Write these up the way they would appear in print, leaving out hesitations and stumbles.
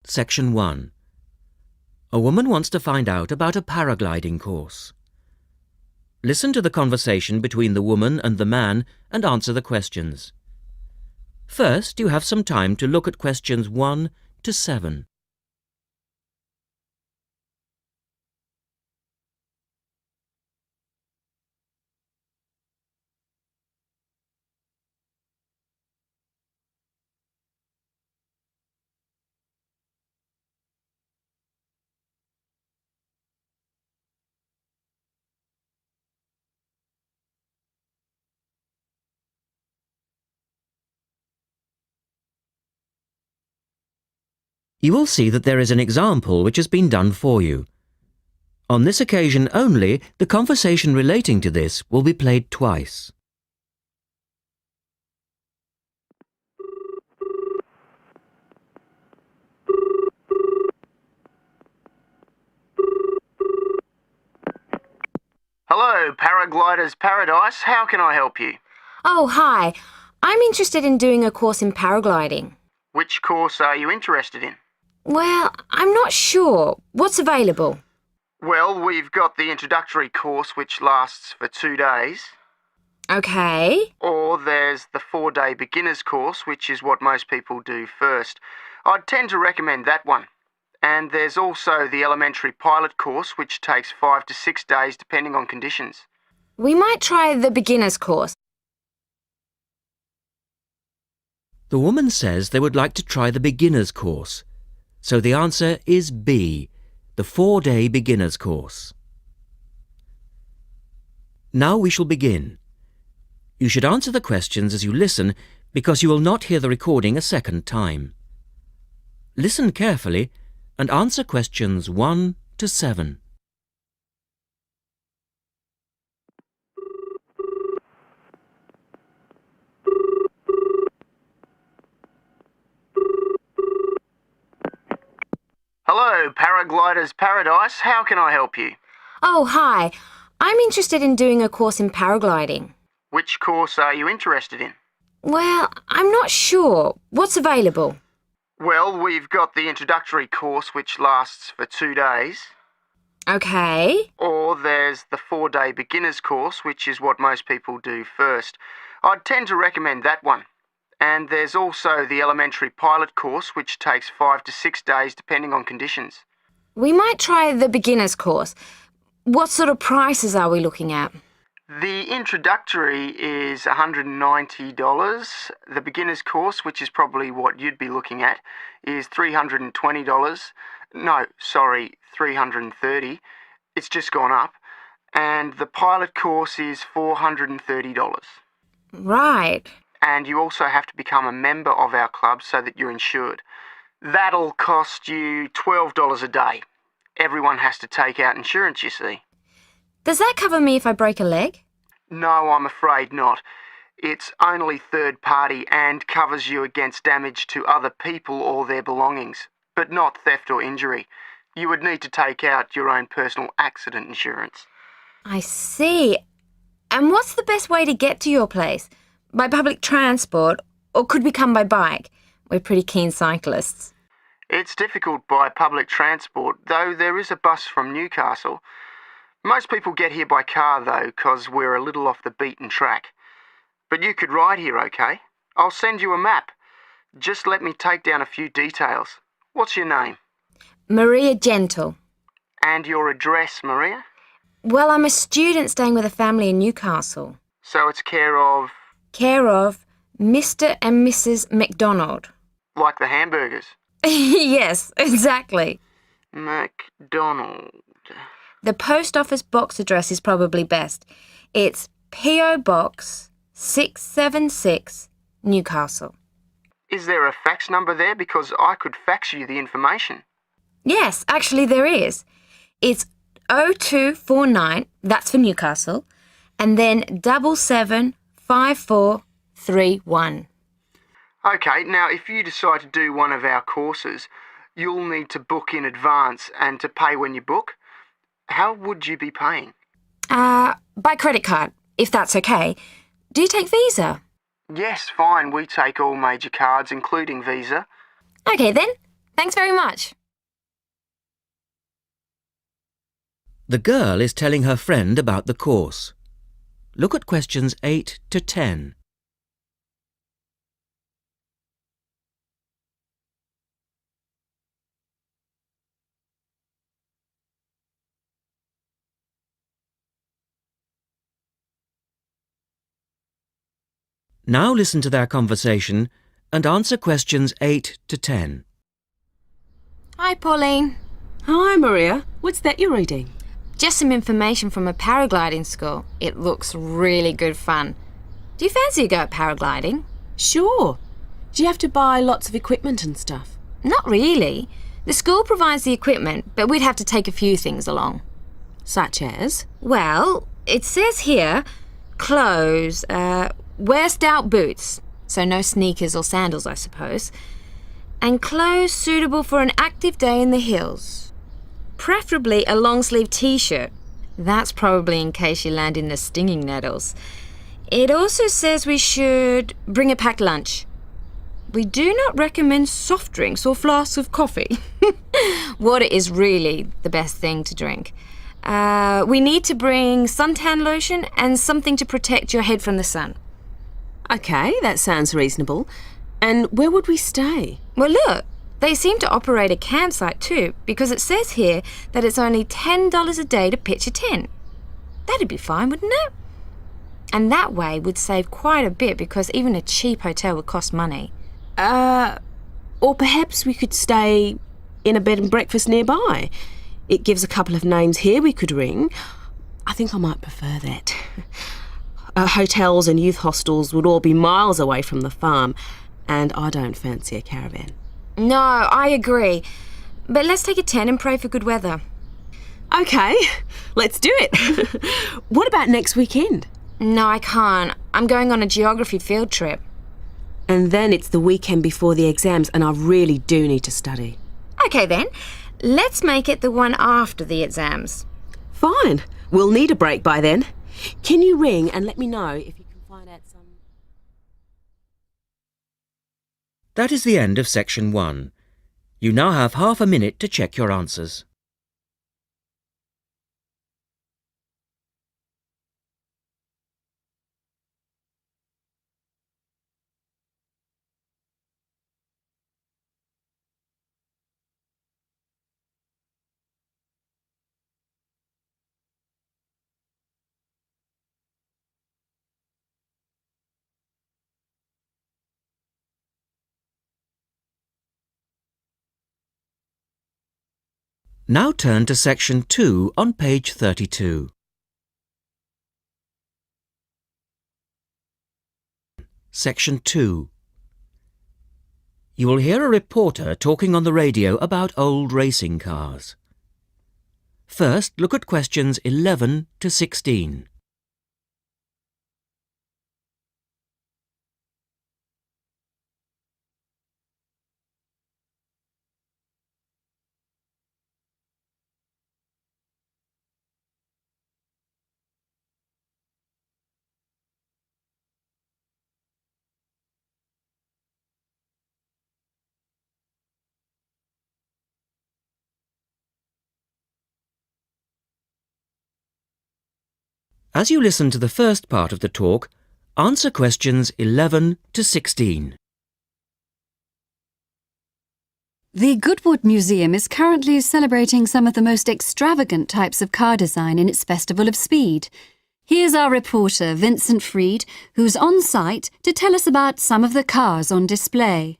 Section 1. A woman wants to find out about a paragliding course. Listen to the conversation between the woman and the man and answer the questions. First, you have some time to look at questions 1 to 7. You will see that there is an example which has been done for you. On this occasion only, the conversation relating to this will be played twice. Hello, Paragliders Paradise. How can I help you? Oh, hi. I'm interested in doing a course in paragliding. Which course are you interested in? Well, I'm not sure. What's available? Well, we've got the introductory course which lasts for 2 days. Okay. Or there's the 4-day beginner's course, which is what most people do first. I'd tend to recommend that one. And there's also the elementary pilot course, which takes 5 to 6 days depending on conditions. We might try the beginner's course. The woman says they would like to try the beginner's course. So the answer is B, the 4-day beginner's course. Now we shall begin. You should answer the questions as you listen because you will not hear the recording a second time. Listen carefully and answer questions 1 to 7. Hello, Paragliders Paradise. How can I help you? Oh, hi. I'm interested in doing a course in paragliding. Which course are you interested in? Well, I'm not sure. What's available? Well, we've got the introductory course which lasts for 2 days. Okay. Or there's the 4-day beginner's course, which is what most people do first. I'd tend to recommend that one. And there's also the elementary pilot course, which takes 5 to 6 days depending on conditions. We might try the beginner's course. What sort of prices are we looking at? The introductory is $190. The beginner's course, which is probably what you'd be looking at, is $320. No, sorry, $330. It's just gone up. And the pilot course is $430. Right. And you also have to become a member of our club so that you're insured. That'll cost you $12 a day. Everyone has to take out insurance, you see. Does that cover me if I break a leg? No, I'm afraid not. It's only third party and covers you against damage to other people or their belongings, but not theft or injury. You would need to take out your own personal accident insurance. I see. And what's the best way to get to your place? By public transport, or could we come by bike? We're pretty keen cyclists. It's difficult by public transport, though there is a bus from Newcastle. Most people get here by car, though, 'cause we're a little off the beaten track. But you could ride here, okay? I'll send you a map. Just let me take down a few details. What's your name? Maria Gentle. And your address, Maria? Well, I'm a student staying with a family in Newcastle. So it's care of... Care of Mr. and Mrs. McDonald. like the hamburgers. Yes, exactly. McDonald. The post office box address is probably best. It's P.O. Box 676, Newcastle. Is there a fax number there? Because I could fax you the information. Yes, actually there is. It's 0249, that's for Newcastle, and then 775431. Okay, now if you decide to do one of our courses, you'll need to book in advance and to pay when you book. How would you be paying? By credit card, if that's okay. Do you take Visa? Yes, fine. We take all major cards, including Visa. Okay then. Thanks very much. The girl is telling her friend about the course. Look at questions 8 to 10. Now listen to their conversation and answer questions 8 to 10. Hi, Pauline. Hi, Maria. What's that you're reading? Just some information from a paragliding school. It looks really good fun. Do you fancy a go at paragliding? Sure. Do you have to buy lots of equipment and stuff? Not really. The school provides the equipment, but we'd have to take a few things along. Such as? Well, it says here, clothes, wear stout boots, so no sneakers or sandals, I suppose, and clothes suitable for an active day in the hills. Preferably a long-sleeve t-shirt. That's probably in case you land in the stinging nettles. It also says we should bring a packed lunch. We do not recommend soft drinks or flasks of coffee. Water is really the best thing to drink. We need to bring suntan lotion and something to protect your head from the sun. Okay, that sounds reasonable. And where would we stay? Well, look, they seem to operate a campsite too, because it says here that it's only $10 a day to pitch a tent. That'd be fine, wouldn't it? And that way we'd save quite a bit, because even a cheap hotel would cost money. Or perhaps we could stay in a bed and breakfast nearby. It gives a couple of names here we could ring. I think I might prefer that. Hotels and youth hostels would all be miles away from the farm, and I don't fancy a caravan. No, I agree. But let's take a tent and pray for good weather. Okay, let's do it. What about next weekend? No, I can't. I'm going on a geography field trip. And then it's the weekend before the exams, and I really do need to study. Okay then, let's make it the one after the exams. Fine, we'll need a break by then. Can you ring and let me know if you can find out some... That is the end of section 1. You now have half a minute to check your answers. Now turn to section 2 on page 32. Section 2. You will hear a reporter talking on the radio about old racing cars. First, look at questions 11 to 16. As you listen to the first part of the talk, answer questions 11 to 16. The Goodwood Museum is currently celebrating some of the most extravagant types of car design in its Festival of Speed. Here's our reporter, Vincent Freed, who's on site to tell us about some of the cars on display.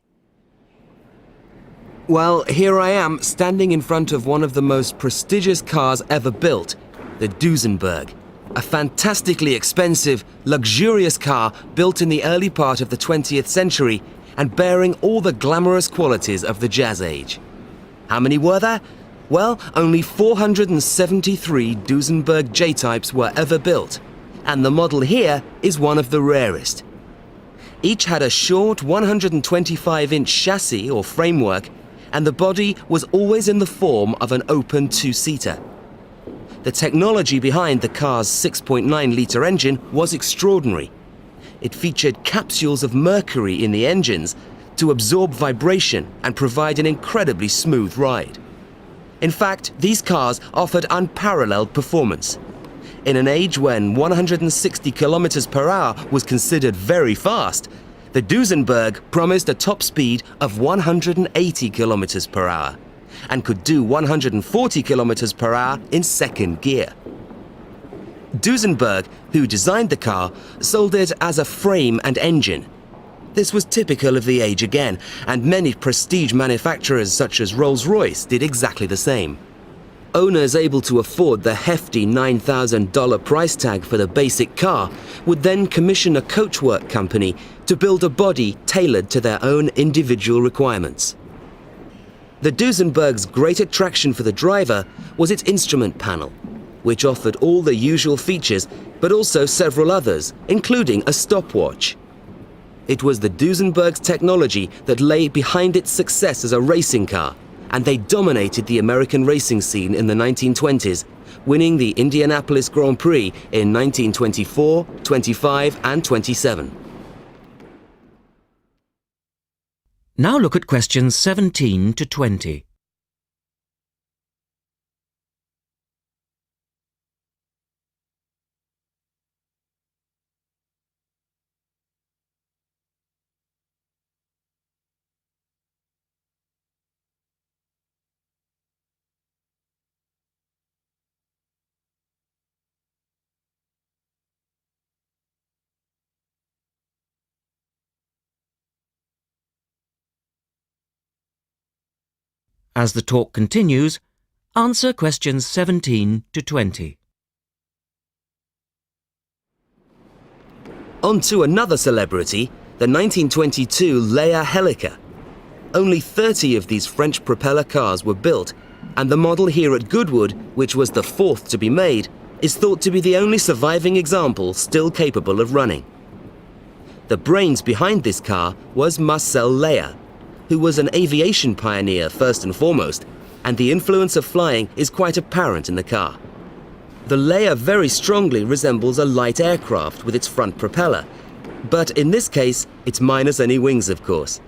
Well, here I am, standing in front of one of the most prestigious cars ever built, the Duesenberg. A fantastically expensive, luxurious car built in the early part of the 20th century and bearing all the glamorous qualities of the Jazz Age. How many were there? Well, only 473 Duesenberg J-types were ever built, and the model here is one of the rarest. Each had a short 125-inch chassis or framework, and the body was always in the form of an open two-seater. The technology behind the car's 6.9-litre engine was extraordinary. It featured capsules of mercury in the engines to absorb vibration and provide an incredibly smooth ride. In fact, these cars offered unparalleled performance. In an age when 160 kilometers per hour was considered very fast, the Duesenberg promised a top speed of 180 kilometers per hour and could do 140 kilometers per hour in second gear. Duesenberg, who designed the car, sold it as a frame and engine. This was typical of the age again, and many prestige manufacturers such as Rolls-Royce did exactly the same. Owners able to afford the hefty $9,000 price tag for the basic car would then commission a coachwork company to build a body tailored to their own individual requirements. The Duesenberg's great attraction for the driver was its instrument panel, which offered all the usual features but also several others, including a stopwatch. It was the Duesenberg's technology that lay behind its success as a racing car, and they dominated the American racing scene in the 1920s, winning the Indianapolis Grand Prix in 1924, 25, and 27. Now look at questions 17 to 20. As the talk continues, answer questions 17 to 20. On to another celebrity, the 1922 Leia Helica. Only 30 of these French propeller cars were built, and the model here at Goodwood, which was the fourth to be made, is thought to be the only surviving example still capable of running. The brains behind this car was Marcel Leia, who was an aviation pioneer first and foremost, and the influence of flying is quite apparent in the car. The Leia very strongly resembles a light aircraft with its front propeller, but in this case, it's minus any wings, of course.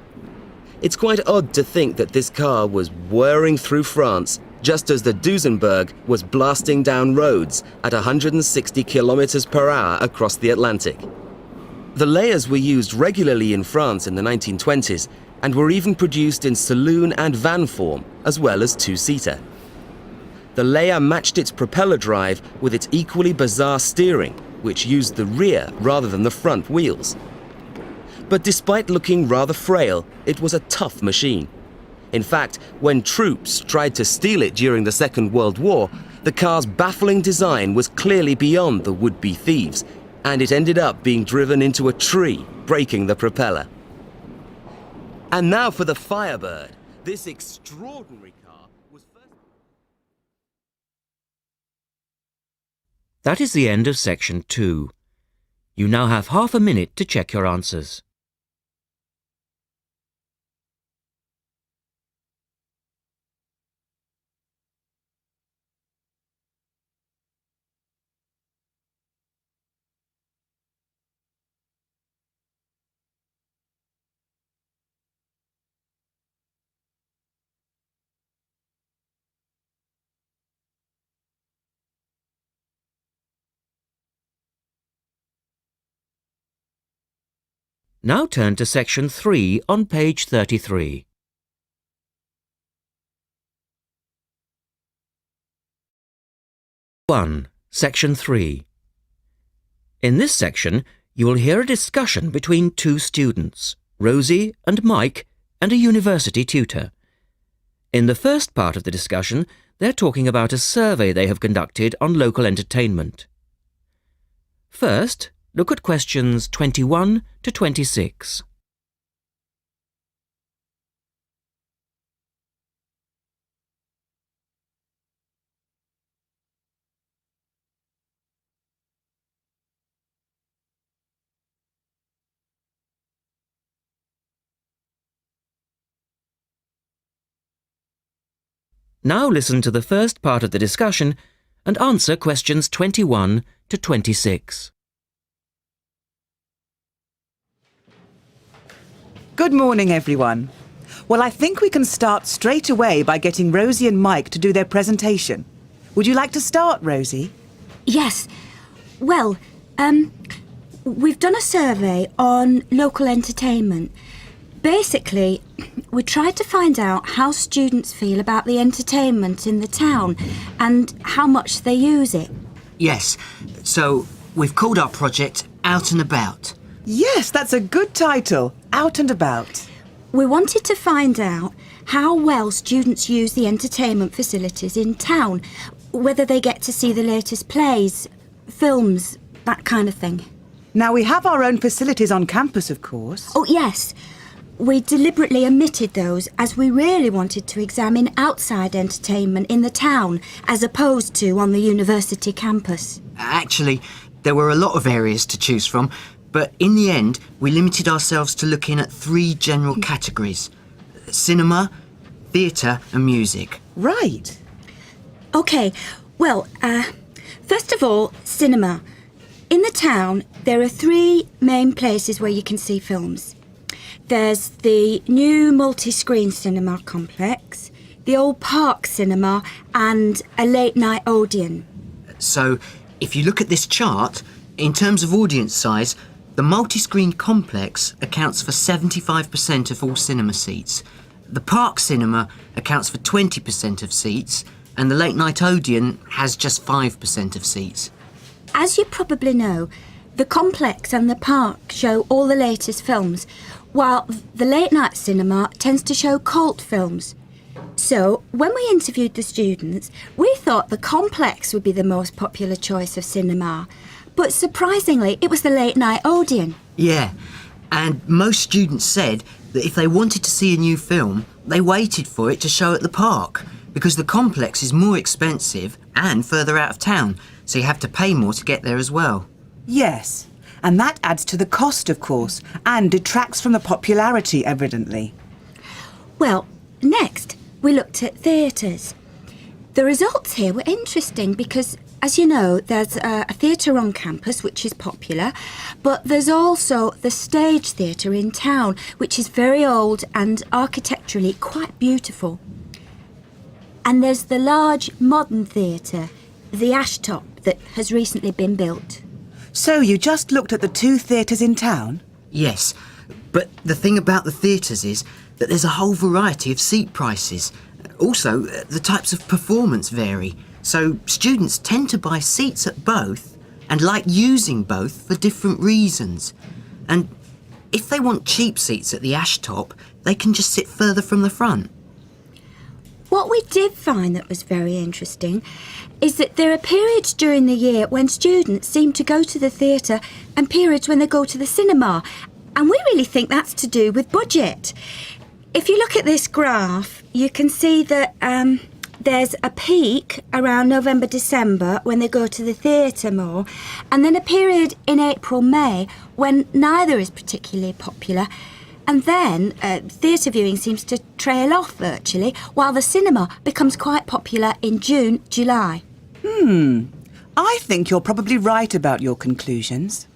It's quite odd to think that this car was whirring through France just as the Duesenberg was blasting down roads at 160 kilometers per hour across the Atlantic. The Leias were used regularly in France in the 1920s, and were even produced in saloon and van form, as well as two-seater. The Leia matched its propeller drive with its equally bizarre steering, which used the rear rather than the front wheels. But despite looking rather frail, it was a tough machine. In fact, when troops tried to steal it during the Second World War, the car's baffling design was clearly beyond the would-be thieves, and it ended up being driven into a tree, breaking the propeller. And now for the Firebird. This extraordinary car was first... That is the end of section 2. You now have half a minute to check your answers. Now turn to section 3 on page 33. Section 3. In this section, you will hear a discussion between two students, Rosie and Mike, and a university tutor. In the first part of the discussion, they're talking about a survey they have conducted on local entertainment. First, look at questions 21 to 26. Now listen to the first part of the discussion and answer questions 21 to 26. Good morning, everyone. Well, I think we can start straight away by getting Rosie and Mike to do their presentation. Would you like to start, Rosie? Yes. Well, we've done a survey on local entertainment. Basically, we tried to find out how students feel about the entertainment in the town and how much they use it. Yes, so we've called our project Out and About. Yes, that's a good title. Out and About. We wanted to find out how well students use the entertainment facilities in town, whether they get to see the latest plays, films, that kind of thing. Now, we have our own facilities on campus, of course. Oh, yes. We deliberately omitted those as we really wanted to examine outside entertainment in the town as opposed to on the university campus. Actually, there were a lot of areas to choose from, but in the end, we limited ourselves to looking at 3 general categories: cinema, theatre and music. Right. OK, well, first of all, cinema. In the town, there are 3 main places where you can see films. There's the new multi-screen cinema complex, the old Park Cinema and a late-night Odeon. So, if you look at this chart, in terms of audience size, the multi-screen complex accounts for 75% of all cinema seats. The Park Cinema accounts for 20% of seats, and the late-night Odeon has just 5% of seats. As you probably know, the complex and the park show all the latest films, while the late-night cinema tends to show cult films. So, when we interviewed the students, we thought the complex would be the most popular choice of cinema. But surprisingly, it was the late-night Odeon. Yeah, and most students said that if they wanted to see a new film, they waited for it to show at the park, because the complex is more expensive and further out of town, so you have to pay more to get there as well. Yes, and that adds to the cost, of course, and detracts from the popularity, evidently. Well, next, we looked at theatres. The results here were interesting because, as you know, there's a theatre on campus which is popular, but there's also the Stage Theatre in town, which is very old and architecturally quite beautiful. And there's the large modern theatre, the Ashtop, that has recently been built. So you just looked at the 2 theatres in town? Yes, but the thing about the theatres is that there's a whole variety of seat prices. Also, the types of performance vary, so students tend to buy seats at both and like using both for different reasons. And if they want cheap seats at the Ashtop, they can just sit further from the front. What we did find that was very interesting is that there are periods during the year when students seem to go to the theatre and periods when they go to the cinema. And we really think that's to do with budget. If you look at this graph, you can see that there's a peak around November, December when they go to the theatre more, and then a period in April, May when neither is particularly popular. And then theatre viewing seems to trail off virtually, while the cinema becomes quite popular in June, July. I think you're probably right about your conclusions.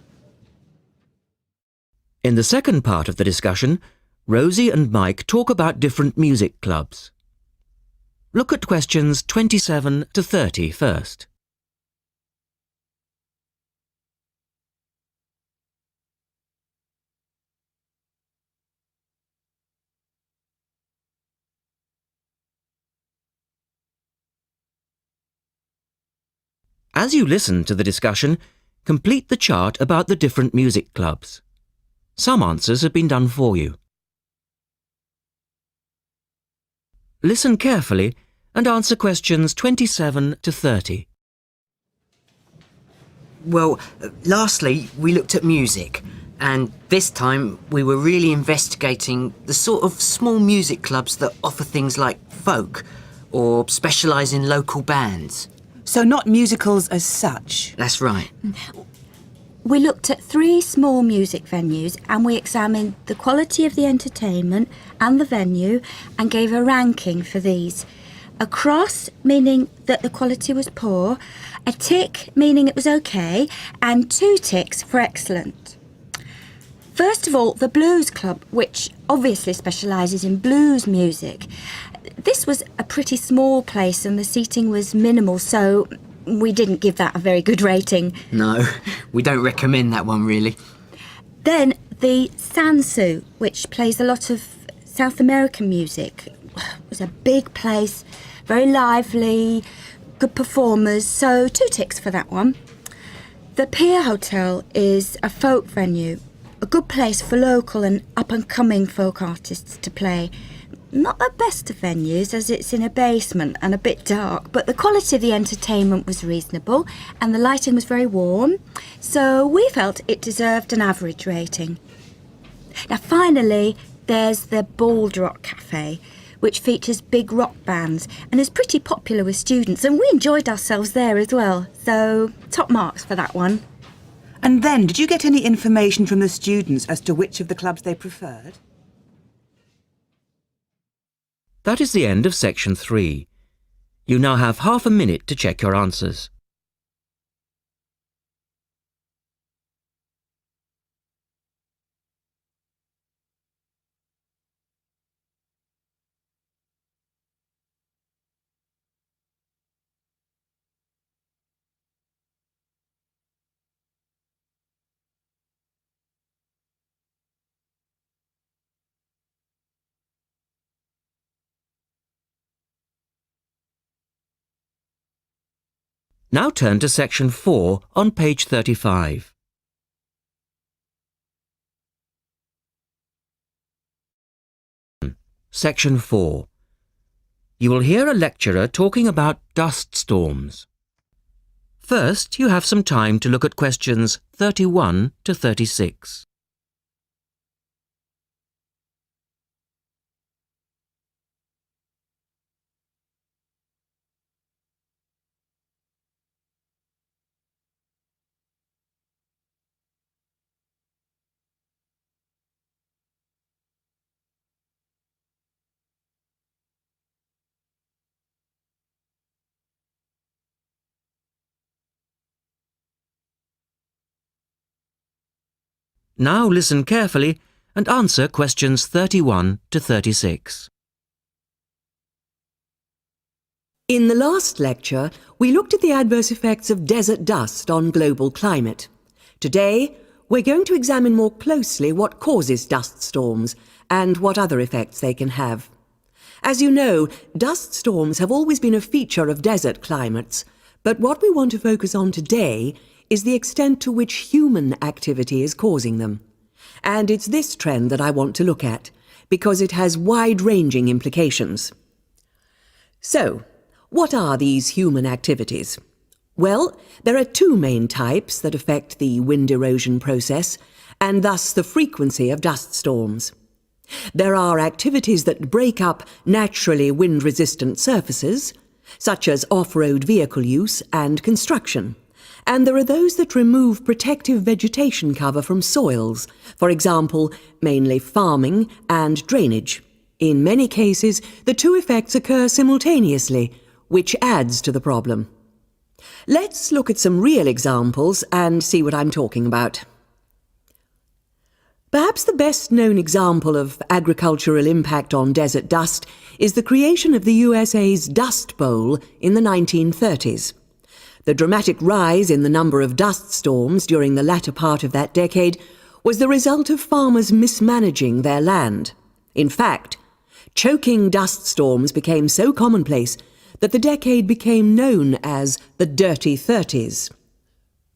In the second part of the discussion, Rosie and Mike talk about different music clubs. Look at questions 27 to 30 first. As you listen to the discussion, complete the chart about the different music clubs. Some answers have been done for you. Listen carefully and answer questions 27 to 30. Well, lastly, we looked at music, and this time we were really investigating the sort of small music clubs that offer things like folk or specialise in local bands. So not musicals as such? That's right. We looked at 3 small music venues and we examined the quality of the entertainment and the venue and gave a ranking for these. A cross, meaning that the quality was poor, a tick, meaning it was okay, and 2 ticks for excellent. First of all, the Blues Club, which obviously specialises in blues music. This was a pretty small place and the seating was minimal, so we didn't give that a very good rating. No, we don't recommend that one really. Then the Sansu, which plays a lot of South American music. It was a big place, very lively, good performers, so 2 ticks for that one. The Pier Hotel is a folk venue, a good place for local and up-and-coming folk artists to play. Not the best of venues, as it's in a basement and a bit dark, but the quality of the entertainment was reasonable and the lighting was very warm, so we felt it deserved an average rating. Now finally, there's the Bald Rock Cafe, which features big rock bands and is pretty popular with students, and we enjoyed ourselves there as well, so top marks for that one. And then, did you get any information from the students as to which of the clubs they preferred? That is the end of section 3. You now have half a minute to check your answers. Now turn to section 4 on page 35. Section 4. You will hear a lecturer talking about dust storms. First, you have some time to look at questions 31 to 36. Now listen carefully and answer questions 31 to 36. In the last lecture, we looked at the adverse effects of desert dust on global climate. Today, we're going to examine more closely what causes dust storms and what other effects they can have. As you know, dust storms have always been a feature of desert climates, but what we want to focus on today is the extent to which human activity is causing them. And it's this trend that I want to look at, because it has wide-ranging implications. So, what are these human activities? Well, there are 2 main types that affect the wind erosion process, and thus the frequency of dust storms. There are activities that break up naturally wind-resistant surfaces, such as off-road vehicle use and construction. And there are those that remove protective vegetation cover from soils, for example, mainly farming and drainage. In many cases, the 2 effects occur simultaneously, which adds to the problem. Let's look at some real examples and see what I'm talking about. Perhaps the best-known example of agricultural impact on desert dust is the creation of the USA's Dust Bowl in the 1930s. The dramatic rise in the number of dust storms during the latter part of that decade was the result of farmers mismanaging their land. In fact, choking dust storms became so commonplace that the decade became known as the Dirty 30s.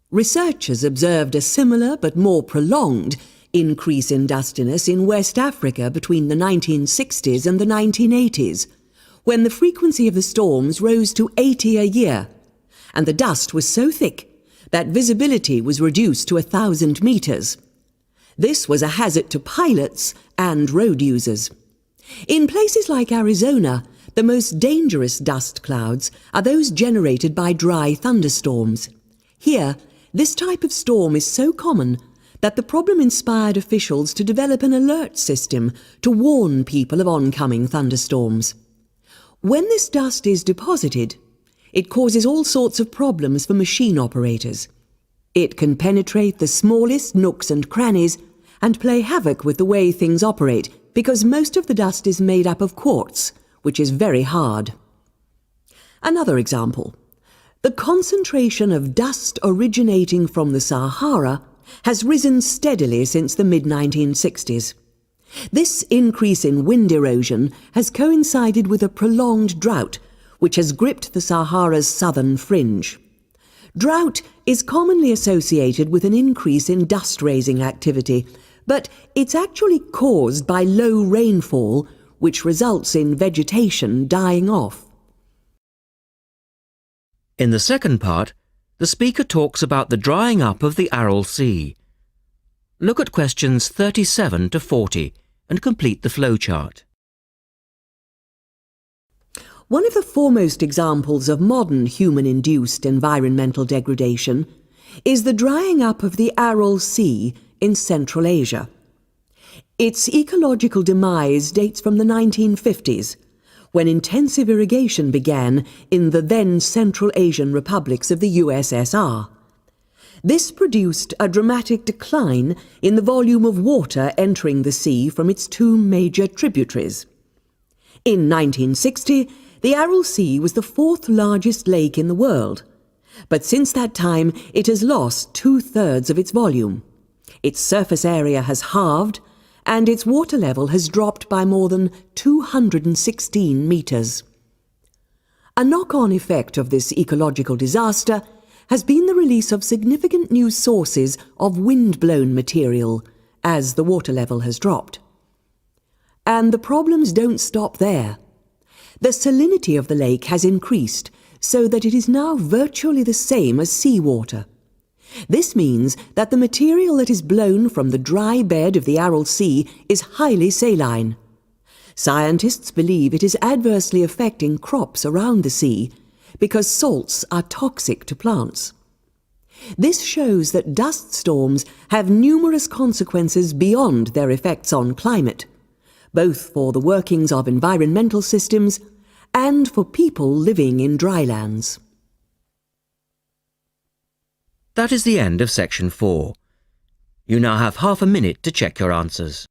Researchers observed a similar but more prolonged increase in dustiness in West Africa between the 1960s and the 1980s, when the frequency of the storms rose to 80 a year, and the dust was so thick that visibility was reduced to 1,000 meters. This was a hazard to pilots and road users. In places like Arizona, the most dangerous dust clouds are those generated by dry thunderstorms. Here, this type of storm is so common that the problem inspired officials to develop an alert system to warn people of oncoming thunderstorms. When this dust is deposited, it causes all sorts of problems for machine operators. It can penetrate the smallest nooks and crannies and play havoc with the way things operate because most of the dust is made up of quartz, which is very hard. Another example. The concentration of dust originating from the Sahara has risen steadily since the mid-1960s. This increase in wind erosion has coincided with a prolonged drought, which has gripped the Sahara's southern fringe. Drought is commonly associated with an increase in dust-raising activity, but it's actually caused by low rainfall, which results in vegetation dying off. In the second part, the speaker talks about the drying up of the Aral Sea. Look at questions 37 to 40 and complete the flowchart. One of the foremost examples of modern human-induced environmental degradation is the drying up of the Aral Sea in Central Asia. Its ecological demise dates from the 1950s, when intensive irrigation began in the then Central Asian republics of the USSR. This produced a dramatic decline in the volume of water entering the sea from its two major tributaries. In 1960, the Aral Sea was the fourth largest lake in the world, but since that time it has lost 2/3 of its volume. Its surface area has halved, and its water level has dropped by more than 216 metres. A knock-on effect of this ecological disaster has been the release of significant new sources of wind-blown material as the water level has dropped. And the problems don't stop there. The salinity of the lake has increased so that it is now virtually the same as seawater. This means that the material that is blown from the dry bed of the Aral Sea is highly saline. Scientists believe it is adversely affecting crops around the sea because salts are toxic to plants. This shows that dust storms have numerous consequences beyond their effects on climate, both for the workings of environmental systems and for people living in drylands. That is the end of section 4. You now have half a minute to check your answers.